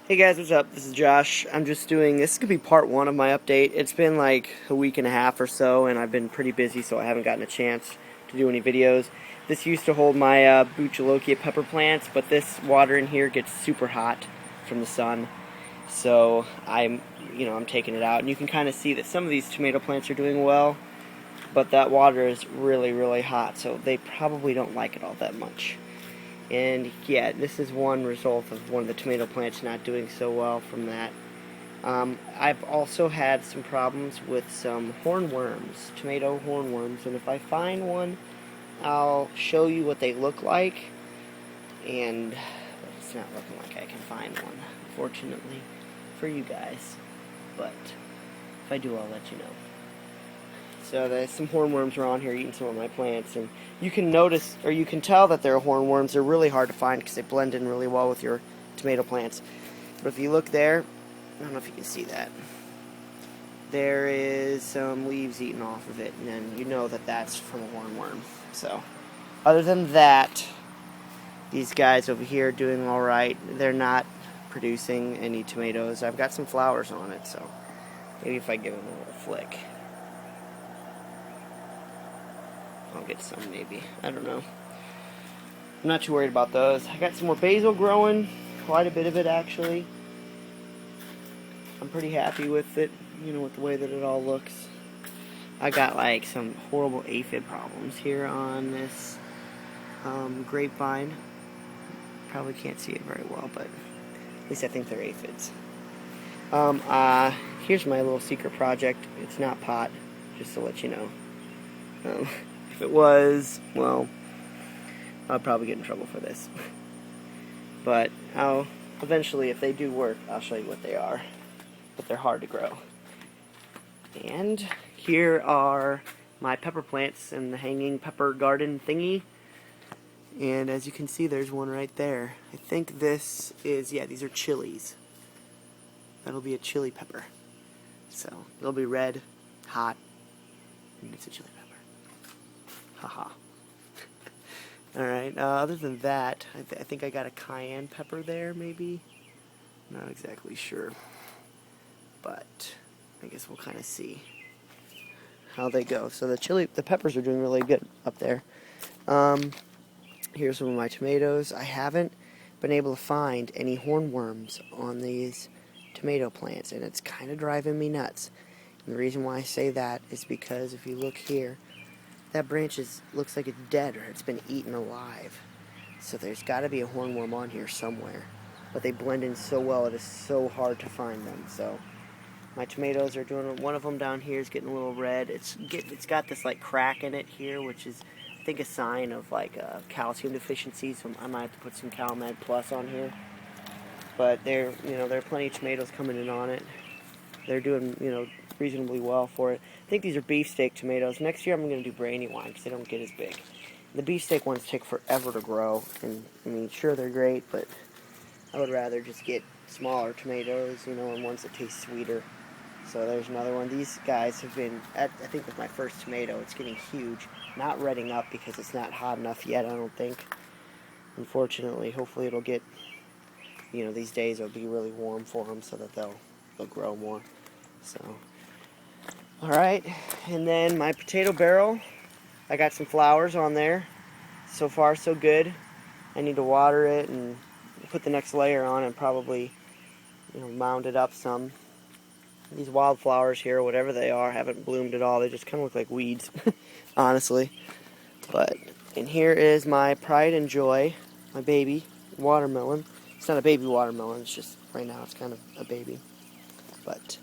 Hey guys, what's up? This is Josh. This could be part one of my update. It's been like a week and a half or so, and I've been pretty busy, so I haven't gotten a chance to do any videos. This used to hold my Buchalokia pepper plants, but this water in here gets super hot from the sun, so I'm taking it out, and you can kind of see that some of these tomato plants are doing well, but that water is really, really hot, so they probably don't like it all that much. And yeah, this is one result of one of the tomato plants not doing so well from that. I've also had some problems with some hornworms, tomato hornworms, and if I find one, I'll show you what they look like. And it's not looking like I can find one, unfortunately, for you guys. But if I do, I'll let you know. So there's some hornworms around here eating some of my plants, and you can notice, or you can tell that they're hornworms. They're really hard to find because they blend in really well with your tomato plants. But if you look there, I don't know if you can see that. There is some leaves eaten off of it, and then you know that that's from a hornworm. So, other than that, these guys over here are doing all right. They're not producing any tomatoes. I've got some flowers on it, so maybe if I give them a little flick, I'll get some maybe. I don't know. I'm not too worried about those. I got some more basil growing, quite a bit of it actually. I'm pretty happy with it, with the way that it all looks. I got like some horrible aphid problems here on this grapevine. Probably can't see it very well, but at least I think they're aphids. Here's my little secret project. It's not pot, just to let you know. If it was, well, I'll probably get in trouble for this. But eventually, if they do work, I'll show you what they are. But they're hard to grow. And here are my pepper plants in the hanging pepper garden thingy. And as you can see, there's one right there. I think this is, yeah, these are chilies. That'll be a chili pepper. So, it'll be red, hot, and it's a chili pepper. Haha. Alright, other than that, I think I got a cayenne pepper there, maybe? Not exactly sure. But I guess we'll kind of see how they go. So the peppers are doing really good up there. Here's some of my tomatoes. I haven't been able to find any hornworms on these tomato plants, and it's kind of driving me nuts. And the reason why I say that is because if you look here, that branch looks like it's dead or it's been eaten alive. So there's got to be a hornworm on here somewhere. But they blend in so well, it is so hard to find them. So my tomatoes are doing, one of them down here is getting a little red. It's got this like crack in it here, which is I think a sign of like a calcium deficiency. So I might have to put some CalMed Plus on here. But there are plenty of tomatoes coming in on it. They're doing reasonably well for it. I think these are beefsteak tomatoes. Next year I'm going to do Brandywine because they don't get as big. The beefsteak ones take forever to grow, and I mean, sure they're great, but I would rather just get smaller tomatoes, and ones that taste sweeter. So there's another one. These guys have been, I think with my first tomato, it's getting huge. Not redding up because it's not hot enough yet, I don't think. Unfortunately, hopefully it'll get, these days it'll be really warm for them so that they'll grow more. So, alright, and then my potato barrel, I got some flowers on there. So far, so good. I need to water it and put the next layer on and probably, mound it up some. These wildflowers here, whatever they are, haven't bloomed at all. They just kind of look like weeds, honestly. And here is my pride and joy, my baby watermelon. It's not a baby watermelon, it's just, right now it's kind of a baby. But,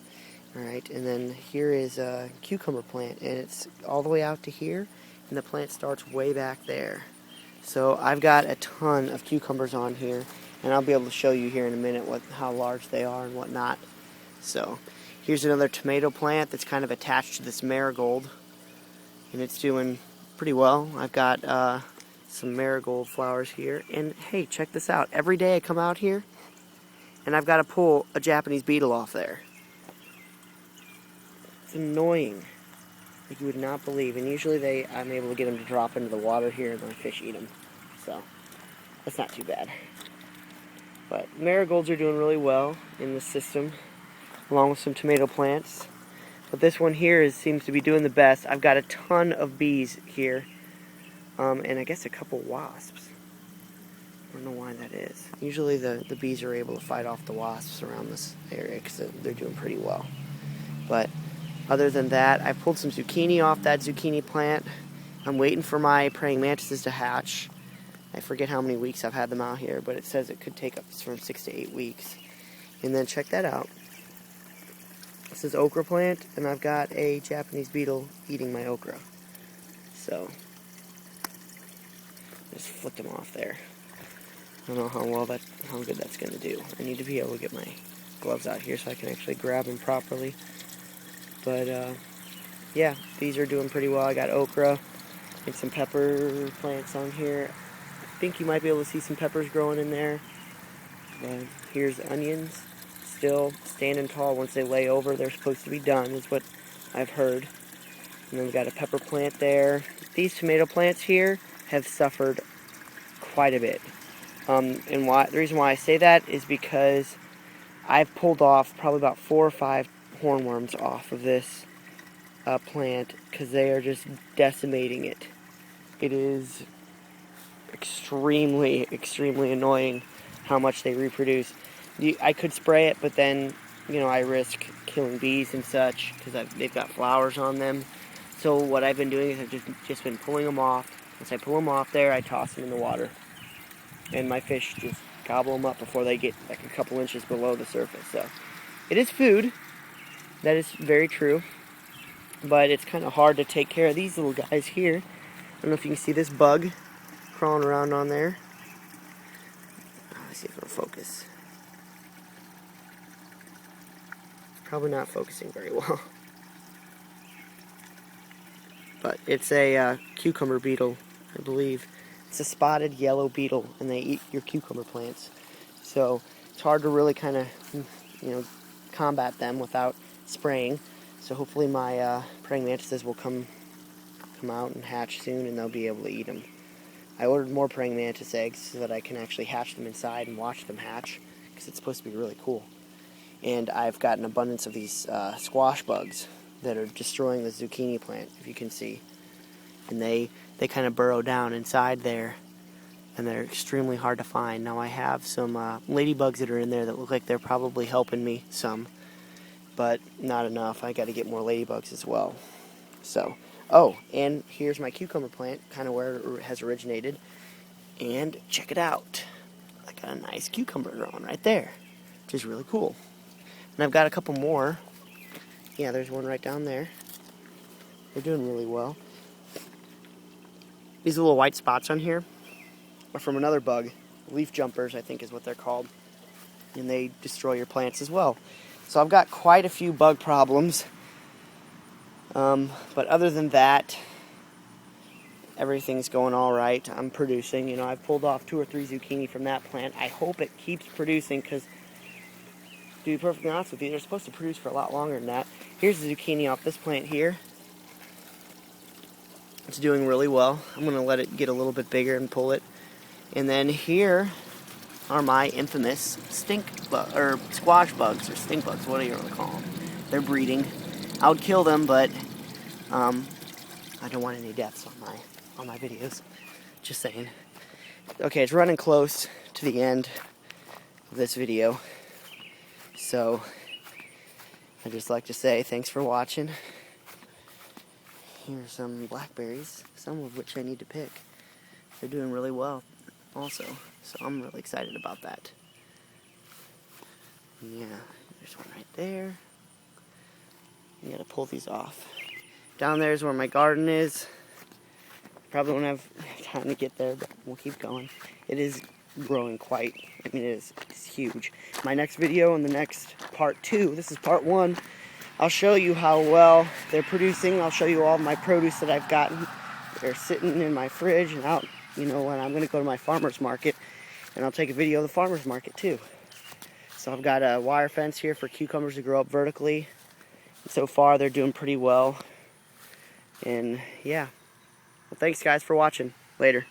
alright, and then here is a cucumber plant, and it's all the way out to here, and the plant starts way back there. So I've got a ton of cucumbers on here, and I'll be able to show you here in a minute how large they are and whatnot. So here's another tomato plant that's kind of attached to this marigold, and it's doing pretty well. I've got some marigold flowers here, and hey, check this out. Every day I come out here, and I've got to pull a Japanese beetle off there. It's annoying. Like you would not believe. And usually I'm able to get them to drop into the water here and the fish eat them. So, that's not too bad. But marigolds are doing really well in the system, along with some tomato plants. But this one here seems to be doing the best. I've got a ton of bees here, and I guess a couple wasps. I don't know why that is. Usually the bees are able to fight off the wasps around this area because they're doing pretty well. But other than that, I pulled some zucchini off that zucchini plant. I'm waiting for my praying mantises to hatch. I forget how many weeks I've had them out here, but it says it could take up from 6 to 8 weeks. And then check that out. This is okra plant, and I've got a Japanese beetle eating my okra. So, just flipped them off there. I don't know how good that's going to do. I need to be able to get my gloves out here so I can actually grab them properly. But, yeah, these are doing pretty well. I got okra and some pepper plants on here. I think you might be able to see some peppers growing in there. Here's onions, still standing tall. Once they lay over, they're supposed to be done, is what I've heard. And then we've got a pepper plant there. These tomato plants here have suffered quite a bit. And the reason why I say that is because I've pulled off probably about 4 or 5 hornworms off of this plant because they are just decimating it. It is extremely, extremely annoying how much they reproduce. I could spray it, but then, I risk killing bees and such because they've got flowers on them. So what I've been doing is I've just been pulling them off. Once I pull them off there, I toss them in the water. And my fish just gobble them up before they get like a couple inches below the surface. So it is food. That is very true. But it's kind of hard to take care of these little guys here. I don't know if you can see this bug crawling around on there. Let's see if it'll focus. Probably not focusing very well. But it's a cucumber beetle, I believe. It's a spotted yellow beetle, and they eat your cucumber plants. So it's hard to really kind of, combat them without spraying. So hopefully my praying mantises will come out and hatch soon, and they'll be able to eat them. I ordered more praying mantis eggs so that I can actually hatch them inside and watch them hatch, because it's supposed to be really cool. And I've got an abundance of these squash bugs that are destroying the zucchini plant, if you can see. And they kind of burrow down inside there, and they're extremely hard to find. Now I have some ladybugs that are in there that look like they're probably helping me some, but not enough. I got to get more ladybugs as well. So, and here's my cucumber plant, kind of where it has originated. And check it out. I got a nice cucumber growing right there, which is really cool. And I've got a couple more. Yeah, there's one right down there. They're doing really well. These little white spots on here are from another bug. Leaf jumpers, I think is what they're called. And they destroy your plants as well. So I've got quite a few bug problems. But other than that, everything's going all right. I'm producing. I've pulled off 2 or 3 zucchini from that plant. I hope it keeps producing because, to be perfectly honest with you, they're supposed to produce for a lot longer than that. Here's the zucchini off this plant here. It's doing really well. I'm going to let it get a little bit bigger and pull it. And then here are my infamous squash bugs, or stink bugs, whatever you want to call them. They're breeding. I would kill them, but I don't want any deaths on my videos. Just saying. Okay, it's running close to the end of this video. So I'd just like to say thanks for watching. Here's some blackberries, some of which I need to pick. They're doing really well also, so I'm really excited about that. Yeah, there's one right there. You gotta pull these off. Down there is where my garden is. Probably won't have time to get there, but we'll keep going. It is growing it's huge. My next video in the next part 2, this is part 1, I'll show you how well they're producing. I'll show you all my produce that I've gotten. They're sitting in my fridge and out, when I'm going to go to my farmer's market, and I'll take a video of the farmer's market too. So I've got a wire fence here for cucumbers to grow up vertically. So far they're doing pretty well. And yeah. Well, thanks guys for watching. Later.